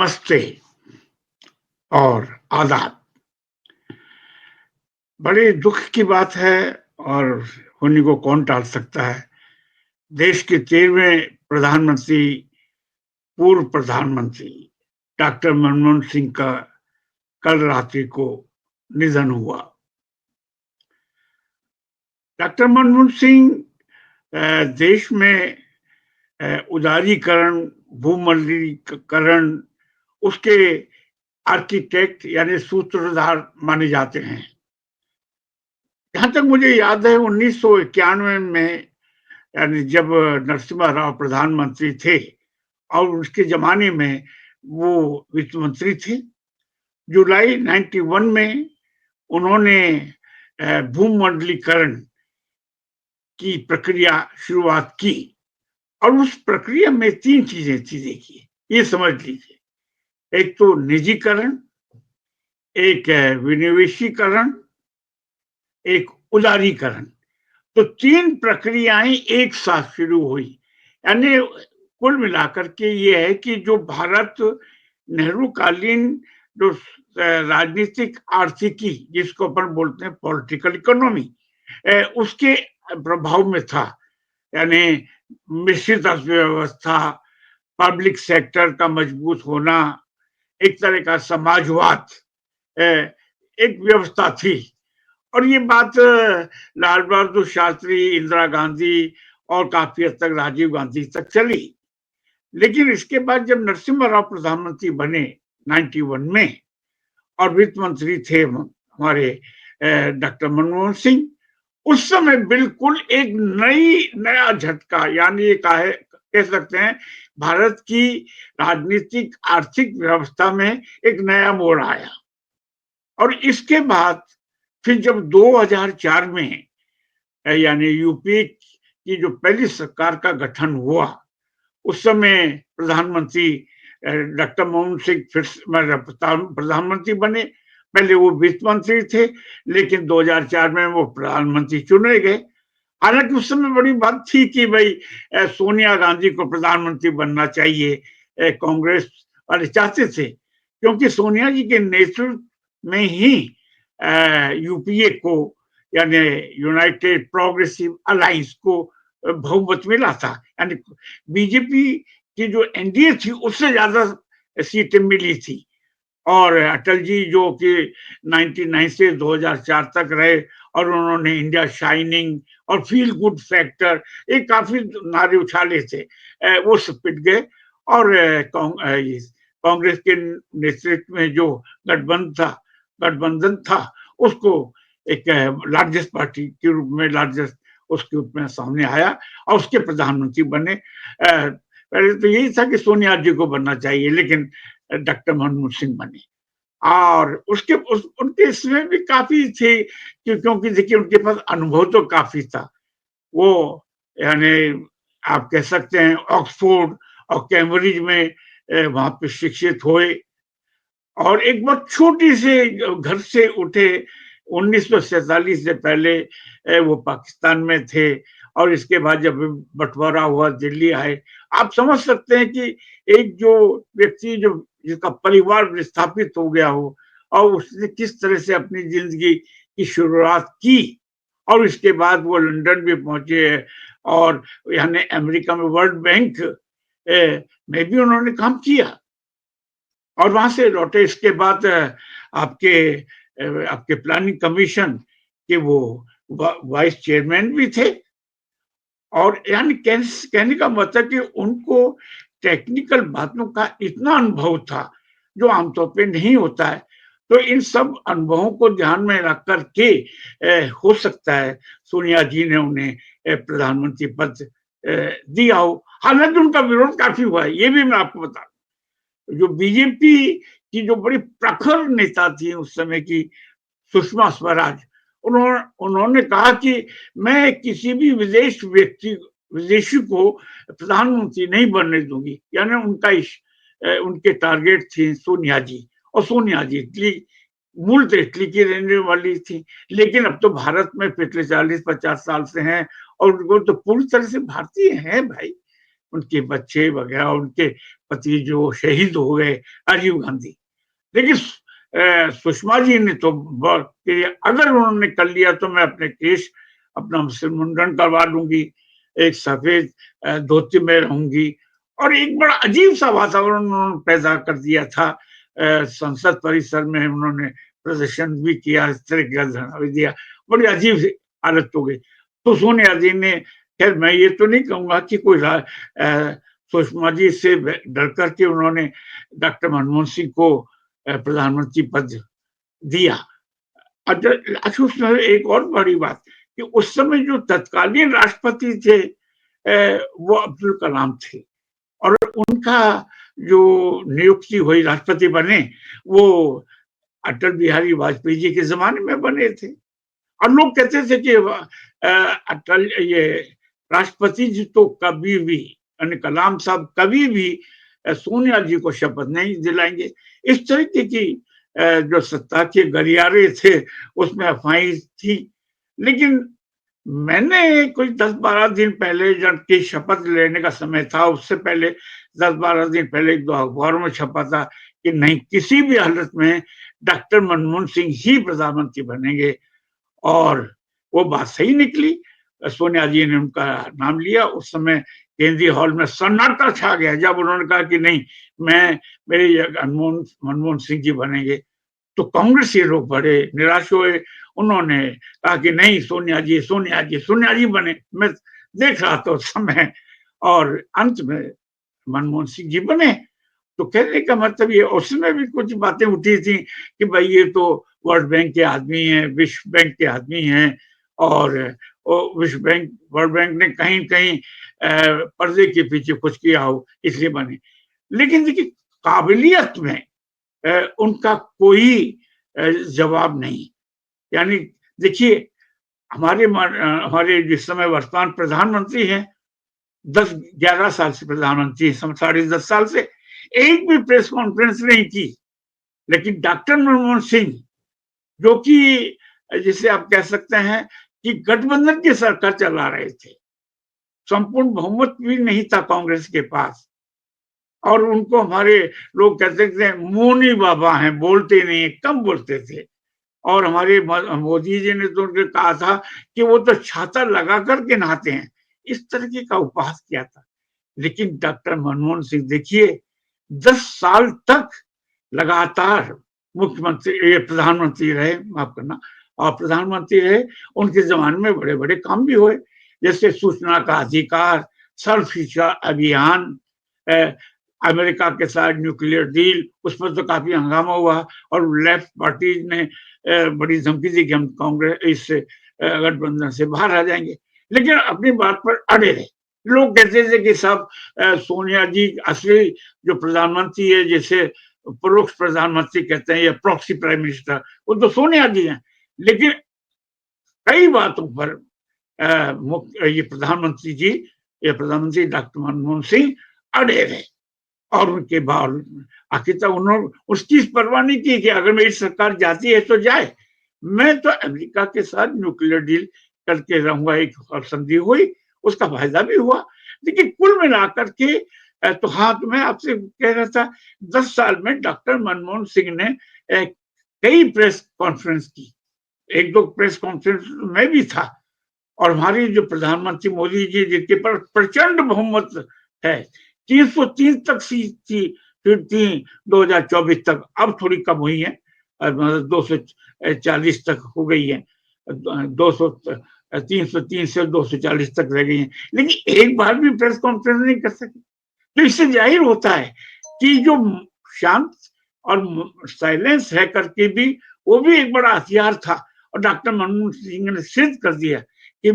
नमस्ते और आदाब। बड़े दुःख की बात है और होने को कौन टाल सकता है। देश के 13वें प्रधानमंत्री, पूर्व प्रधानमंत्री डॉक्टर मनमोहन सिंह का कल रात्रि को निधन हुआ। डॉक्टर मनमोहन सिंह देश में उदारीकरण, भूमंडलीकरण, उसके आर्किटेक्ट यानी सूत्रधार माने जाते हैं। जहाँ तक मुझे याद है 1991 में यानी जब नरसिम्हा राव प्रधानमंत्री थे और उसके ज़माने में वो वित्त मंत्री थे। जुलाई 91 में उन्होंने भूमंडलीकरण की प्रक्रिया शुरुआत की और उस प्रक्रिया में 3 चीज़ें थी देखिए, ये समझ लीजिए। एक तो निजीकरण, एक विनिवेशीकरण, एक उदारीकरण। तो 3 प्रक्रियाएँ एक साथ शुरू हुई। यानी कुल मिलाकर के ये है कि जो भारत नेहरू कालीन जो राजनीतिक आर्थिकी जिसको अपन बोलते हैं पॉलिटिकल इकोनॉमी उसके प्रभाव में था। यानी मिश्रित अर्थव्यवस्था, पब्लिक सेक्टर का मजबूत होना, एक तरह का समाजवाद अ, एक व्यवस्था थी। और ये बात लाल बहादुर शास्त्री, इंदिरा गांधी और काफी हद तक राजीव गांधी तक चली। लेकिन इसके बाद जब नरसिम्हा राव प्रधानमंत्री बने 91 में और वित्त मंत्री थे हमारे डॉक्टर मनमोहन सिंह, उस समय बिल्कुल एक नया झटका यानी ये कह सकते हैं भारत की राजनीतिक आर्थिक व्यवस्था में एक नया मोड़ आया। और इसके बाद फिर जब 2004 में यानी यूपी की जो पहली सरकार का गठन हुआ, उस समय प्रधानमंत्री डॉक्टर मनमोहन सिंह फिर प्रधानमंत्री बने। पहले वो वित्त मंत्री थे, लेकिन 2004 में वो प्रधानमंत्री चुने गए। हालांकि उस समय बड़ी बात थी कि भाई सोनिया गांधी को प्रधानमंत्री बनना चाहिए, कांग्रेस वाले चाहते थे, क्योंकि सोनिया जी के नेतृत्व में ही यूपीए को यानी यूनाइटेड प्रोग्रेसिव अलायंस को बहुमत मिला था। यानी बीजेपी की जो एनडीए थी उससे ज्यादा सीटें मिली थी। और अटल जी जो कि 99 से 2004 तक रहे और उन्होंने इंडिया शाइनिंग और फील गुड फैक्टर ये काफी नारे उछाले थे, वो सब पिट गए। और कांग्रेस के नेतृत्व में जो गठबंधन था उसको एक लार्जेस्ट पार्टी के रूप में लार्जेस्ट उसके रूप में सामने आया और उसके प्रधानमंत्री बने। पहले तो यही था कि सोनिया जी को बनना चाहिए, लेकिन डॉक्टर मनमोहन सिंह बने। और उनके इसमें भी काफी थे क्योंकि देखिए उनके पास अनुभव तो काफी था। वो यानी आप कह सकते हैं ऑक्सफोर्ड और कैम्ब्रिज में वहां पे शिक्षित हुए और एक बहुत छोटी से घर से उठे। 1947 से पहले वो पाकिस्तान में थे और इसके बाद जब बंटवारा हुआ दिल्ली आए। आप समझ सकते हैं कि एक जो व्यक्ति जो जिसका परिवार विस्थापित हो गया हो और उसने किस तरह से अपनी जिंदगी की शुरुआत की और इसके बाद वो लंदन भी पहुंचे और यानी अमेरिका में वर्ल्ड बैंक में भी उन्होंने काम किया और वहां से लौटे। इसके बाद आपके प्लानिंग कमीशन के वो वाइस चेयरमैन भी थे। और यानी कहने का मतलब कि उनको टेक्निकल बातों का इतना अनुभव था जो आमतौर पे नहीं होता है। तो इन सब अनुभवों को ध्यान में रख कर के हो सकता है सोनिया जी ने उन्हें प्रधानमंत्री पद दिया हो। हालांकि उनका विरोध काफी हुआ है, ये भी मैं आपको बता। जो बीजेपी की जो बड़ी प्रखर नेता थी उस समय की सुषमा स्वराज, उन्होंने कहा कि मैं किसी भी विदेशी को प्रधानमंत्री नहीं बनने दूंगी। यानी उनके टारगेट थी सोनिया जी। और सोनिया जी मूल इटली की रहने वाली थी, लेकिन अब तो भारत में पिछले 40-50 साल से हैं और उनको तो पूरी तरह से भारतीय हैं भाई। उनके बच्चे वगैरह, उनके पति जो शहीद हो गए, राजीव गांधी। लेकिन सुषमा जी ने तो कि अगर उन्होंने कर लिया तो मैं अपने केश अपना सिर मुंडन करवा लूंगी, एक सफेद धोती में रहूंगी। और एक बड़ा अजीब सा वातावरण उन्होंने पैदा कर दिया था। संसद परिसर में उन्होंने प्रदर्शन भी किया, इस तरह का धरना भी दिया, बड़ी अजीब सी हालत हो गई। तो सोनिया जी ने, खैर मैं ये तो नहीं कहूंगा कि कोई सुषमा जी से डर करके उन्होंने डॉक्टर मनमोहन सिंह को प्रधानमंत्री पद दिया। अच्छा, उसमें एक और बड़ी बात कि उस समय जो तत्कालीन राष्ट्रपति थे वो अब्दुल कलाम थे, और उनका जो नियुक्ति हुई, राष्ट्रपति बने, वो अटल बिहारी वाजपेयी जी के जमाने में बने थे। और लोग कहते थे कि अटल ये राष्ट्रपति जी तो कभी भी, यानी कलाम साहब कभी भी सोनिया जी को शपथ नहीं दिलाएंगे। इस तरीके की जो सत्ता के गलियारे थे उसमें अफवाहें थी। लेकिन मैंने कुछ 10-12 दिन पहले जबकि शपथ लेने का समय था, उससे पहले 10-12 दिन पहले एक दो अखबारों में छपा था कि नहीं, किसी भी हालत में डॉक्टर मनमोहन सिंह ही प्रधानमंत्री बनेंगे। और वो बात सही निकली। सोनिया जी ने उनका नाम लिया। उस समय केंद्रीय हॉल में सन्नाटा छा गया जब उन्होंने कहा कि नहीं, मैं मेरे मनमोहन सिंह जी बनेंगे। तो कांग्रेसी लोग बड़े निराश हुए। उन्होंने कहा कि नहीं, सोनिया जी, सोनिया जी, सोनिया जी बने। मैं देख रहा था उस समय, और अंत में मनमोहन सिंह जी बने। तो कहने का मतलब ये, उसमें भी कुछ बातें उठी थी कि भाई ये तो वर्ल्ड बैंक के आदमी हैं, विश्व बैंक के आदमी हैं, और विश्व बैंक, वर्ल्ड बैंक ने कहीं कहीं पर्दे के पीछे कुछ किया हो इसलिए बने। लेकिन देखिए, काबिलियत में उनका कोई जवाब नहीं। यानी देखिए, हमारे जिस समय वर्तमान प्रधानमंत्री हैं, 10-11 साल से प्रधानमंत्री, 10.5 साल से एक भी प्रेस कॉन्फ्रेंस नहीं की। लेकिन डॉक्टर मनमोहन सिंह, जो कि जिसे आप कह सकते हैं कि गठबंधन की सरकार चला रहे थे, संपूर्ण बहुमत भी नहीं था कांग्रेस के पास, और उनको हमारे लोग कहते थे मौनी बाबा हैं, बोलते नहीं, कम बोलते थे। और हमारे मोदी जी ने तो उनके कहा था कि वो तो छाता लगा करके नहाते हैं, इस तरीके का उपहास किया था। लेकिन डॉक्टर मनमोहन सिंह देखिए, 10 साल तक लगातार मुख्यमंत्री, ये प्रधानमंत्री रहे, माफ करना, और प्रधानमंत्री रहे। उनके जमाने में बड़े बड़े काम भी हुए, जैसे सूचना का अधिकार, सर्व शिक्षा अभियान, अमेरिका के साथ न्यूक्लियर डील, उस पर तो काफी हंगामा हुआ, और लेफ्ट पार्टी ने बड़ी धमकी दी कि हम कांग्रेस इस गठबंधन से बाहर आ जाएंगे। लेकिन अपनी बात पर अड़े रहे। लोग कहते थे कि सब सोनिया जी असली जो प्रधानमंत्री है, जैसे परोक्ष प्रधानमंत्री कहते हैं या प्रॉक्सी प्राइम मिनिस्टर, वो तो सोनिया जी हैं। लेकिन कई बातों पर ये प्रधानमंत्री डॉक्टर मनमोहन सिंह अड़े रहे, और उनके बाद आखिर तक उन्होंने उसकी परवाह नहीं की कि अगर मेरी सरकार जाती है तो जाए, मैं तो अमेरिका के साथ न्यूक्लियर डील करके रहूंगा। एक संधि हुई, उसका फायदा भी हुआ। लेकिन कुल मिलाकर के तो हाँ, तो मैं आपसे कह रहा था, 10 साल में डॉक्टर मनमोहन सिंह ने कई प्रेस कॉन्फ्रेंस की, एक दो प्रेस कॉन्फ्रेंस में भी था। और हमारी जो प्रधानमंत्री मोदी जी, जिनके पर प्रचंड बहुमत है, 303 तक सीट थी 2024 तक, अब थोड़ी कम हुई है, 240 तक हो गई है, 200 303 से 240 तक रह गई है। लेकिन एक बार भी प्रेस कॉन्फ्रेंस नहीं कर सके। तो इससे जाहिर होता है कि जो शांत और साइलेंस है करके भी, वो भी एक बड़ा हथियार था। और डॉक्टर मनमोहन सिंह ने सिद्ध कर दिया कि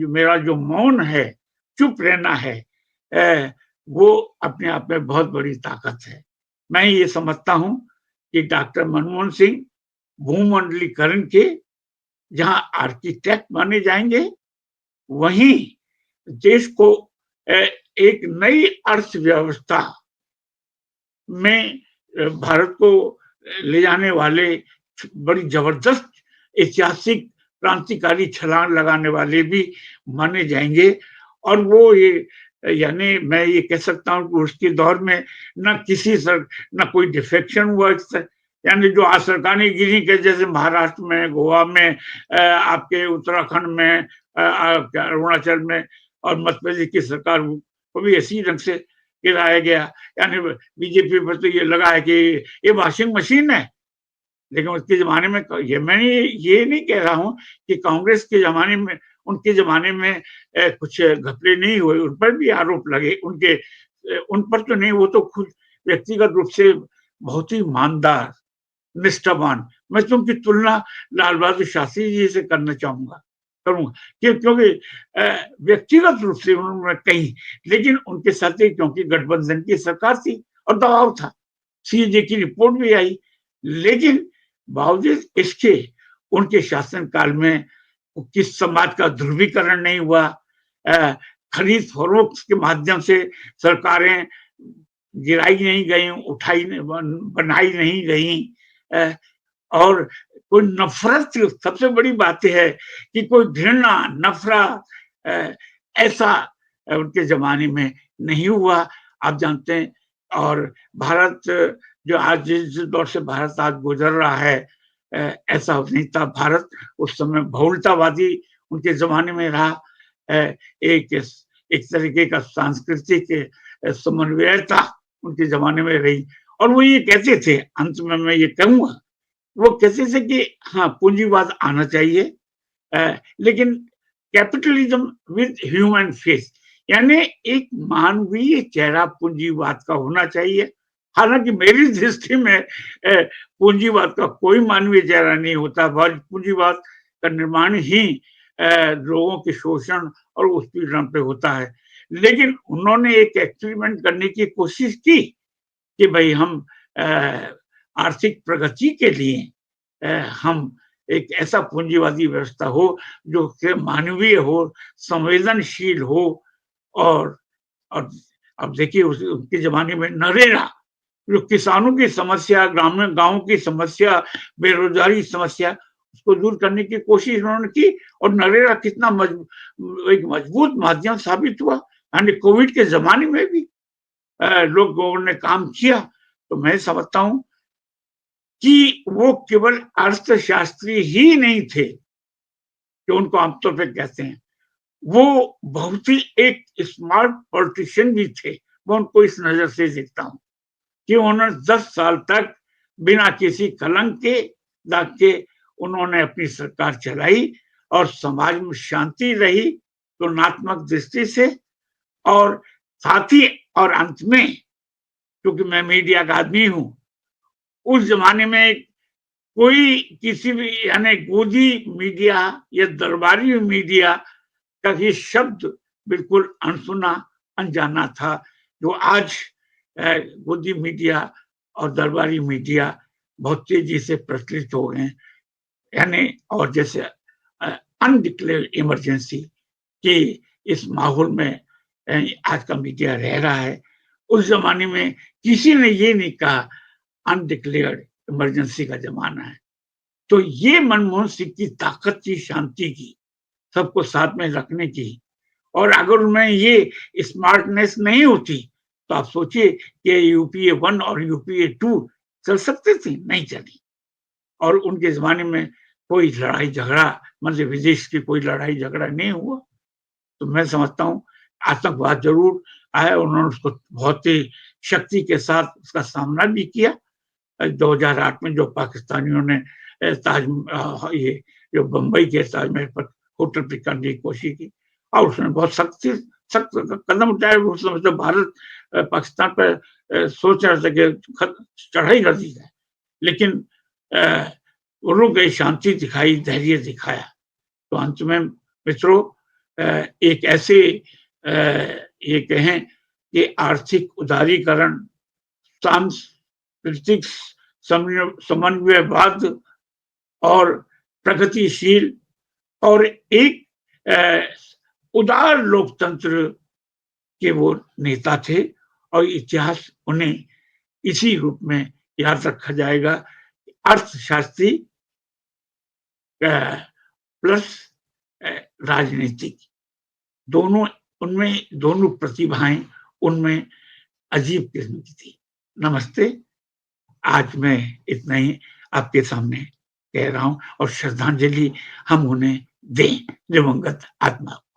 मेरा जो मौन है, चुप रहना है, वो अपने आप में बहुत बड़ी ताकत है। मैं ये समझता हूं कि डॉक्टर मनमोहन सिंह भूमंडलीकरण के जहां आर्किटेक्ट माने जाएंगे, वहीं देश को एक नई अर्थव्यवस्था में भारत को ले जाने वाले बड़ी जबरदस्त ऐतिहासिक क्रांतिकारी छलांग लगाने वाले भी माने जाएंगे। और वो ये यानी मैं ये कह सकता हूँ कि उसके दौर में ना कोई डिफेक्शन हुआ यानी जो आज सरकारें गिरी के जैसे महाराष्ट्र में, गोवा में, आपके उत्तराखंड में, अरुणाचल में और मध्य प्रदेश की सरकार को भी इसी ढंग से गिराया गया। यानी बीजेपी पर तो ये लगा है कि ये वॉशिंग मशीन है, लेकिन उसके ज़माने में ये मैं ये नहीं कह रहा हूँ कि कांग्रेस के ज़माने में उनके ज़माने में कुछ घपले नहीं हुए, उन पर भी आरोप लगे, उन पर तो नहीं, वो तो खुद व्यक्तिगत रूप से बहुत ही ईमानदार, निष्ठावान। मैं तो उनकी तुलना लाल बहादुर शास्त्री जी से करना चाहूँगा करूँगा क्योंकि व्यक्तिगत रूप से उन्होंने कही, लेकिन उनके साथ ही क्योंकि गठबंधन की सरकार थी और दबाव था। सीएजी की रिपोर्ट भी आई, लेकिन बावजूद इसके उनके शासनकाल में किस समाज का ध्रुवीकरण नहीं हुआ। खरीद फरोख्त के माध्यम से सरकारें गिराई नहीं गई, उठाई बनाई नहीं गई, और कोई नफरत, सबसे बड़ी बात है कि कोई घृणा, नफरत ऐसा उनके ज़माने में नहीं हुआ। आप जानते हैं, और भारत जो आज जिस दौर से भारत आज गुज़र रहा है, ऐसा नहीं था। भारत उस समय बहुलतावादी उनके ज़माने में रहा। एक एक तरीके का सांस्कृतिक समन्वयता उनके ज़माने में रही, और वो ये कहते थे, अंत में मैं ये कहूँगा, वो कहते थे कि हाँ, पूंजीवाद आना चाहिए, लेकिन कैपिटलिज्म विद ह्यूमन फेस, यानी एक मानवीय चेहरा पूंजीवाद का होना चाहिए। हालाँकि मेरी दृष्टि में पूंजीवाद का कोई मानवीय चेहरा नहीं होता। पूंजीवाद का निर्माण ही लोगों के शोषण और उत्पीड़न पे होता है। लेकिन उन्होंने एक एक्सपेरिमेंट करने की कोशिश की कि भई हम अ, आर्थिक प्रगति के लिए हम एक ऐसा पूंजीवादी व्यवस्था हो जो कि मानवीय हो, संवेदनशील हो, और और अब देखिए उनके ज़माने में नरेगा, जो किसानों की समस्या, ग्रामीण गाँव की समस्या, बेरोज़गारी समस्या, उसको दूर करने की कोशिश उन्होंने की, और नरेगा कितना एक मजबूत माध्यम साबित हुआ। यानी कोविड के ज़माने में भी लोगों ने काम किया। तो मैं समझता हूँ कि वो केवल अर्थशास्त्री ही नहीं थे, जो उनको आमतौर पे कहते हैं। वो बहुत ही एक स्मार्ट पॉलिटिशियन भी थे। मैं उनको इस नज़र से देखता हूँ कि उन्होंने 10 साल तक बिना किसी कलंक के, दाग के उन्होंने अपनी सरकार चलाई, और समाज में शांति रही तुलनात्मक दृष्टि से। और साथ ही, और अंत में, क्योंकि मैं मीडिया का आदमी हूँ, उस ज़माने में कोई किसी भी यानी गोदी मीडिया या दरबारी मीडिया का ये शब्द बिल्कुल अनसुना, अनजाना था। जो आज गोदी मीडिया और दरबारी मीडिया बहुत तेज़ी से प्रचलित हो गए हैं। यानी, और जैसे अनडिक्लेयर्ड इमरजेंसी कि इस माहौल में आज का मीडिया रह रहा है। उस ज़माने में किसी ने ये नहीं कहा अनडिक्लेयर्ड इमरजेंसी का ज़माना है। तो ये मनमोहन सिंह की ताकत थी शांति की, सबको साथ में रखने की। और अगर उनमें ये स्मार्टनेस नहीं होती, तो आप सोचिए कि यूपीए 1 और यूपीए 2 चल सकती थी? नहीं चली। और उनके ज़माने में कोई लड़ाई-झगड़ा, मतलब विदेश की कोई लड़ाई-झगड़ा नहीं हुआ। तो मैं समझता हूँ आतंकवाद ज़रूर आया, उन्होंने उसको बहुत ही शक्ति के साथ उसका सामना भी किया। 2008 में जो पाकिस्तानियों ने ये जो बम्बई के ताजमहल पर होटल पे करने की कोशिश की, और उसने बहुत सख्त कदम उठाए। उस समय तो भारत पाकिस्तान पर सोच रहा था कि चढ़ाई कर दी जाए, लेकिन अ, वो रुक गए, शांति दिखाई, धैर्य दिखाया। तो अंत में मित्रों, एक ऐसे ये कहें कि आर्थिक उदारीकरण, सांस्कृतिक समन्वयवाद और प्रगतिशील और एक उदार लोकतंत्र के वो नेता थे, और इतिहास उन्हें इसी रूप में याद रखा जाएगा। अर्थशास्त्री प्लस राजनीतिक, दोनों उनमें दोनों प्रतिभाएं उनमें अजीब किस्म की थी। नमस्ते, आज मैं इतना ही आपके सामने कह रहा हूं और श्रद्धांजलि हम उन्हें दें, दिवंगत आत्मा को।